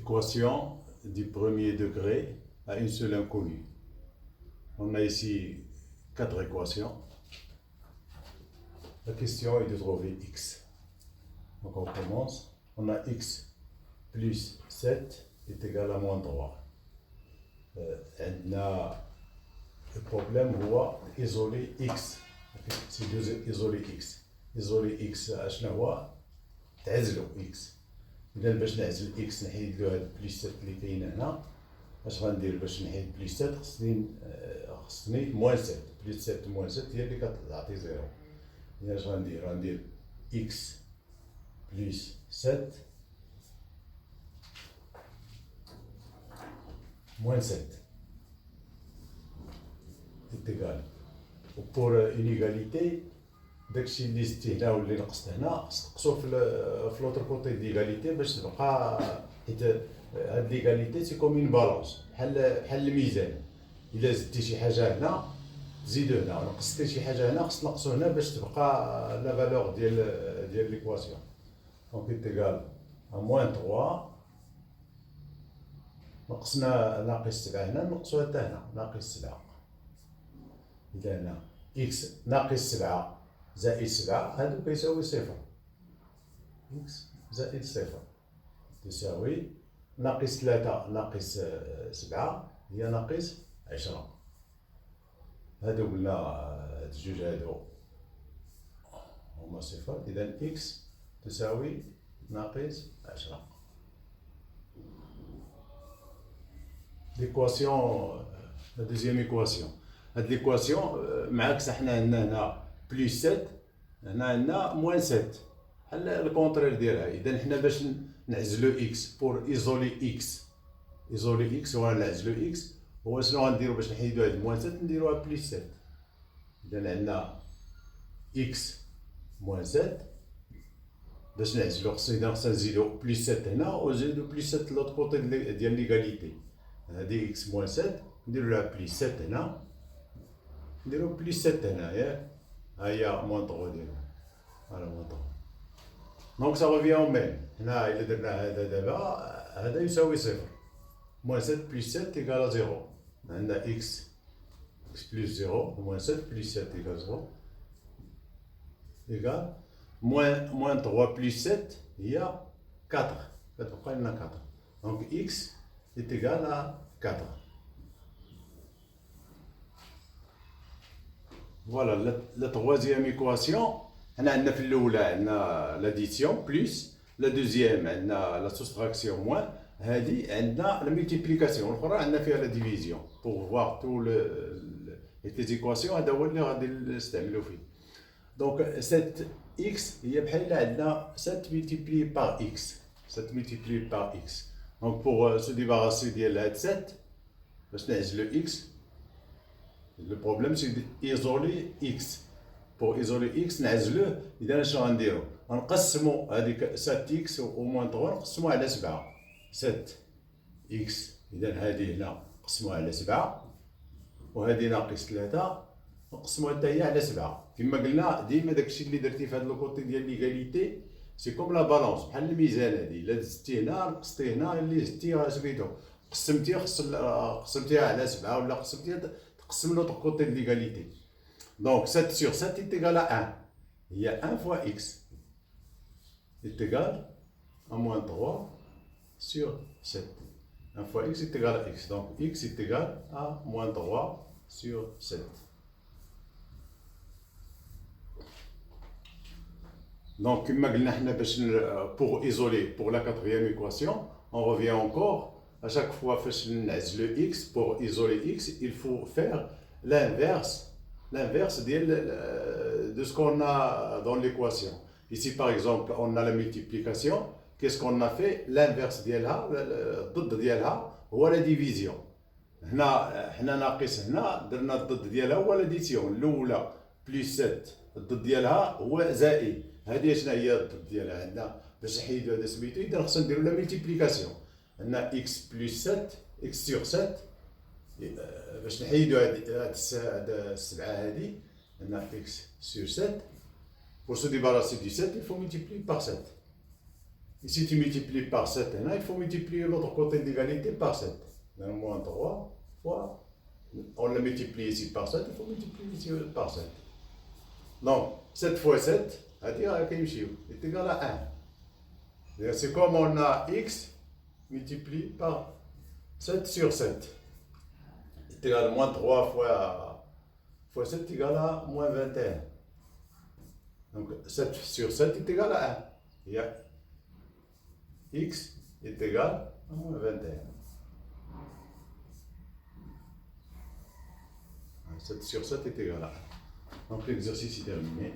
Équation du premier degré à une seule inconnue. On a ici 4 équations. La question est de trouver x. Donc on commence. On a x plus 7 est égal à moins 3. Le problème est isoler x. C'est isoler x. Isoler x شنو هو؟ تعزلو x. إذا باش نعزل x نحيد له هاد بليس 7 اللي كاين هنا. اش غندير باش نحيد بليس 7؟ خصني موان 7. بليس 7 موان 7 هي اللي كتعطي زيرو. إذا اش غندير x بليس 7 moins 7 est égal. Pour une égalité, داكشي اللي زدتي هنا واللي نقصت هنا خصك تقصو في لوطر كوتي ديغاليتي باش تبقى، حيت هاد ليغاليتي سي كوم اون بالونس، بحال الميزان. الا زدتي شي حاجه هنا تزيدو هنا، ونقصتي شي حاجه هنا خص نقصو هنا باش تبقى لا فالور ديال ليكواسيون. دونك est égal à moins 3. نقصنا ناقص 7 هنا، نقصو حتى هنا ناقص 7. إذا هنا إكس ناقص 7 زائد 7 هادو كيساوي صفر. إكس زائد صفر تساوي ناقص 3 ناقص 7 هي ناقص 10. هادو قلنا هاد الجوج هادو هما صفر. إذا إكس تساوي ناقص 10. L'équation, la deuxième équation. Cette équation, معاكس حنا عندنا هنا بلس 7 هنا عندنا موان 7. بحال الكونترير ديالها. إذا حنا باش نعزلو إكس بور إيزولي إكس ولا نعزلو إكس، هو شنو غنديرو باش نحيدو هاد موان 7؟ نديروها بلس 7. إذا عندنا إكس موان 7 باش نعزلو خصنا نزيدو بلس 7 هنا ونزيدو بلس 7 لوط كوتي ديال ليغاليتي. هادي إكس موان 7 نديرو لها بلس 7 هنا، نديرو بلس 7 هنا، ياك؟ ها هي موان 3 ديالها، فوالا موان 3. دونك سا ريفيان أو ميم. هنا إلا درنا هذا دابا هذا يساوي صفر. موان 7 بلس 7 إيكال زيرو. عندنا إكس بلس زيرو، موان 7 بلس 7 إيكال زيرو، إيكال موان 3 بلس 7 هي 4. كتبقى لنا 4. دونك إكس est égal à 4. Voilà, la troisième équation. On a في الأولى عندنا l'addition plus, la deuxième عندنا la soustraction moins, هذه عندنا la multiplication. الأخرى عندنا فيها la division. Pour voir tous les équations هذا هو اللي غادي نستعملو فيه. Donc 7x هي بحال عندنا 7 multiplié par x. 7 multiplié par x. Donc pour se débarrasser de 7, باش نعزلو x, le problème c'est d'isoler x. Pour isoler x نعزلوه. إذا اش غنديرو؟ غنقسمو هاديك 7x و موان 3 نقسموها على 7. 7x إذا هادي هنا نقسموها على 7 وهادي ناقص 3 نقسموها حتى هي على 7. كما قلنا ديما داكشي اللي درتي في هاد لوكوتي ديال ليغاليتي سي كوم لا بالونس، بحال الميزان. هادي الا زدتي هنا نقصتي هنا، اللي زدتي سميتو قسمتيها على 7 ولا قسمتيها تقسم لوطر كوتي ديال ليغاليتي. دونك 7 sur 7 est égal à 1. هي 1 fois x est égal à moins 3 sur 7. 1 fois x est égal à x. Donc x est égal à moins 3 sur 7. Donc, comme pour isoler, pour la quatrième équation, on revient encore. À chaque fois que le x, pour isoler x, il faut faire l'inverse de ce qu'on a dans l'équation. Ici, par exemple, on a la multiplication. Qu'est-ce qu'on a fait? L'inverse d'elle, ou la division. هنا ناقص هنا درنا الضد ديالها هو لاديسيون. الاولى بلس 7 الضد ديالها هو زائد. هذه شنو هي الضد ديالها عندنا؟ باش نحيدو هذا سميتو اذا خصنا نديرو لا ملتيبليكاسيون. عندنا اكس بلس 7 اكس سور 7 باش نحيدو هاد السبعه هادي. عندنا اكس سور 7 pour se débarrasser du 7 il faut multiplier par 7. Ici, tu multiplies par 7. Et là, il faut multiplier l'autre côté d'égalité par 7. Moins 3 fois. On le multiplie ici par 7, il faut multiplier ici par 7. Donc, 7 fois 7, est égal à 1. C'est comme on a x multiplié par 7 sur 7. Est égal à moins 3 fois 7 est égal à moins 21. Donc 7 sur 7 est égal à 1. Il y a x est égal à moins 21. 7 sur 7 est égal à 1. Donc l'exercice est terminé.